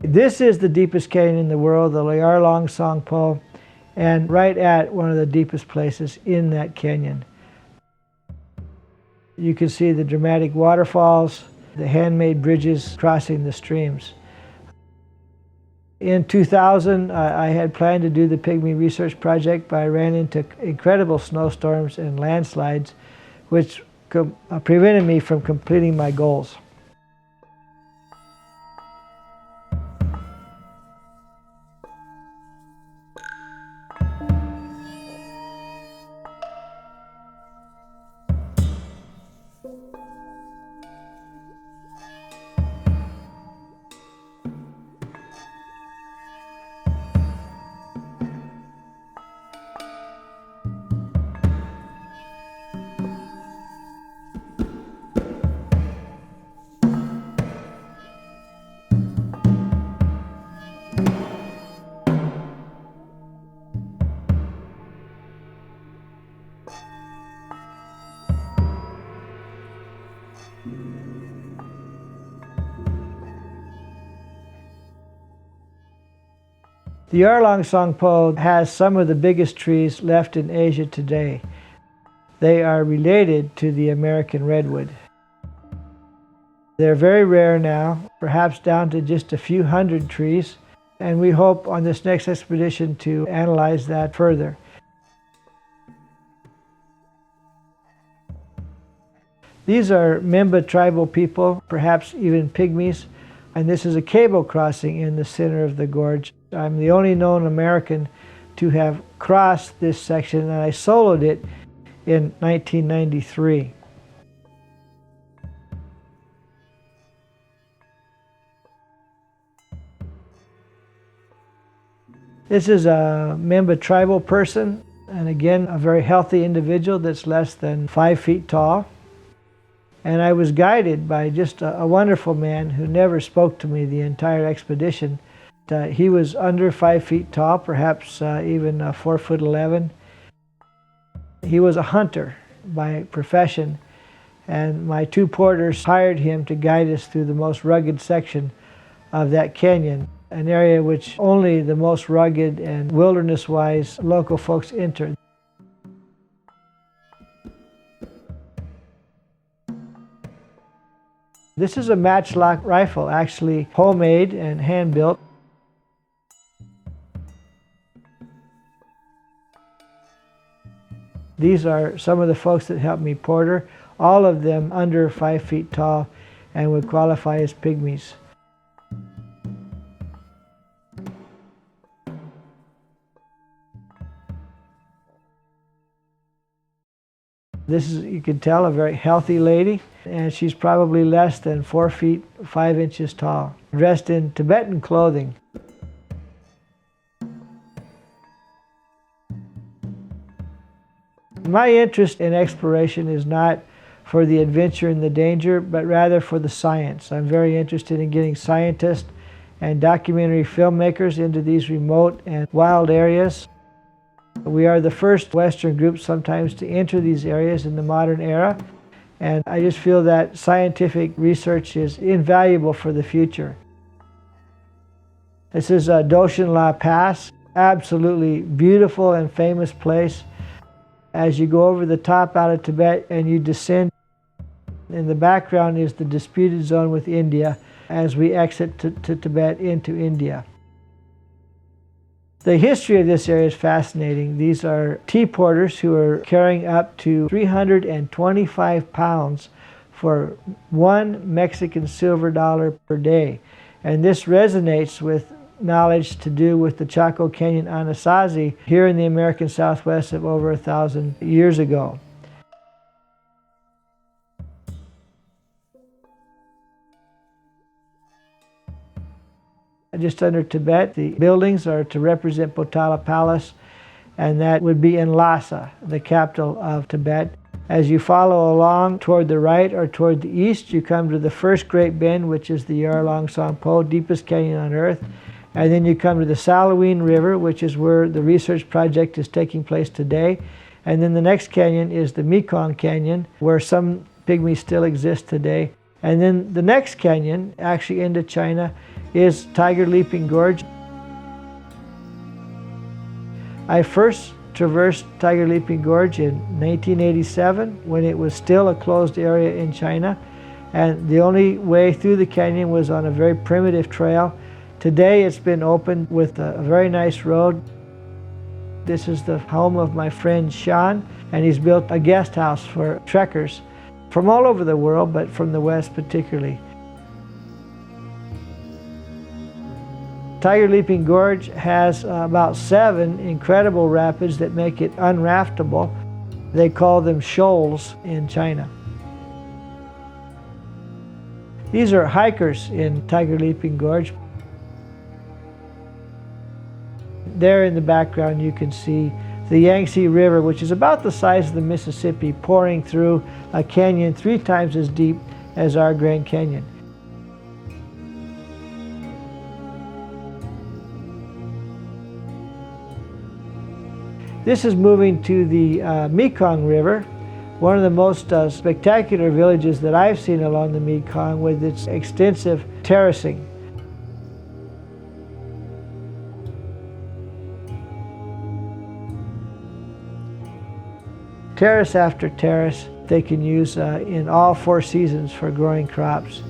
This is the deepest canyon in the world, the Liarlong Songpo, and right at one of the deepest places in that canyon. You can see the dramatic waterfalls, the handmade bridges crossing the streams. In 2000, I had planned to do the Pygmy research project, but I ran into incredible snowstorms and landslides, which prevented me from completing my goals. The Liarlong Songpo has some of the biggest trees left in Asia today. They are related to the American redwood. They're very rare now, perhaps down to just a few hundred trees, and we hope on this next expedition to analyze that further. These are Memba tribal people, perhaps even Pygmies, and this is a cable crossing in the center of the gorge. I'm the only known American to have crossed this section, and I soloed it in 1993. This is a Memba tribal person, and again, a very healthy individual that's less than 5 feet tall. And I was guided by just a wonderful man who never spoke to me the entire expedition. He was under 5 feet tall, perhaps even 4'11". He was a hunter by profession, and my two porters hired him to guide us through the most rugged section of that canyon, an area which only the most rugged and wilderness-wise local folks enter. This is a matchlock rifle, actually homemade and hand-built. These are some of the folks that helped me porter, all of them under 5 feet tall and would qualify as Pygmies. This is, you can tell, a very healthy lady, and she's probably less than 4 feet 5 inches tall, dressed in Tibetan clothing. My interest in exploration is not for the adventure and the danger, but rather for the science. I'm very interested in getting scientists and documentary filmmakers into these remote and wild areas. We are the first Western group sometimes to enter these areas in the modern era, and I just feel that scientific research is invaluable for the future. This is Doshin La Pass, absolutely beautiful and famous place. As you go over the top out of Tibet and you descend, in the background is the disputed zone with India as we exit to Tibet into India. The history of this area is fascinating. These are tea porters who are carrying up to 325 pounds for 1 Mexican silver dollar per day. And this resonates with knowledge to do with the Chaco Canyon Anasazi here in the American Southwest of over 1,000 years ago. just under Tibet. The buildings are to represent Potala Palace, and that would be in Lhasa, the capital of Tibet. As you follow along toward the right or toward the east, you come to the first great bend, which is the Yarlong Songpo, deepest canyon on earth. And then you come to the Salaween River, which is where the research project is taking place today. And then the next canyon is the Mekong Canyon, where some pygmies still exist today. And then the next canyon, actually into China, is Tiger Leaping Gorge. I first traversed Tiger Leaping Gorge in 1987 when it was still a closed area in China. And the only way through the canyon was on a very primitive trail. Today it's been opened with a very nice road. This is the home of my friend Sean, and he's built a guest house for trekkers from all over the world, but from the West particularly. Tiger Leaping Gorge has about 7 incredible rapids that make it unraftable. They call them shoals in China. These are hikers in Tiger Leaping Gorge. There in the background you can see the Yangtze River, which is about the size of the Mississippi, pouring through a canyon 3 times as deep as our Grand Canyon. This is moving to the Mekong River, one of the most spectacular villages that I've seen along the Mekong with its extensive terracing. Terrace after terrace they can use in all 4 seasons for growing crops.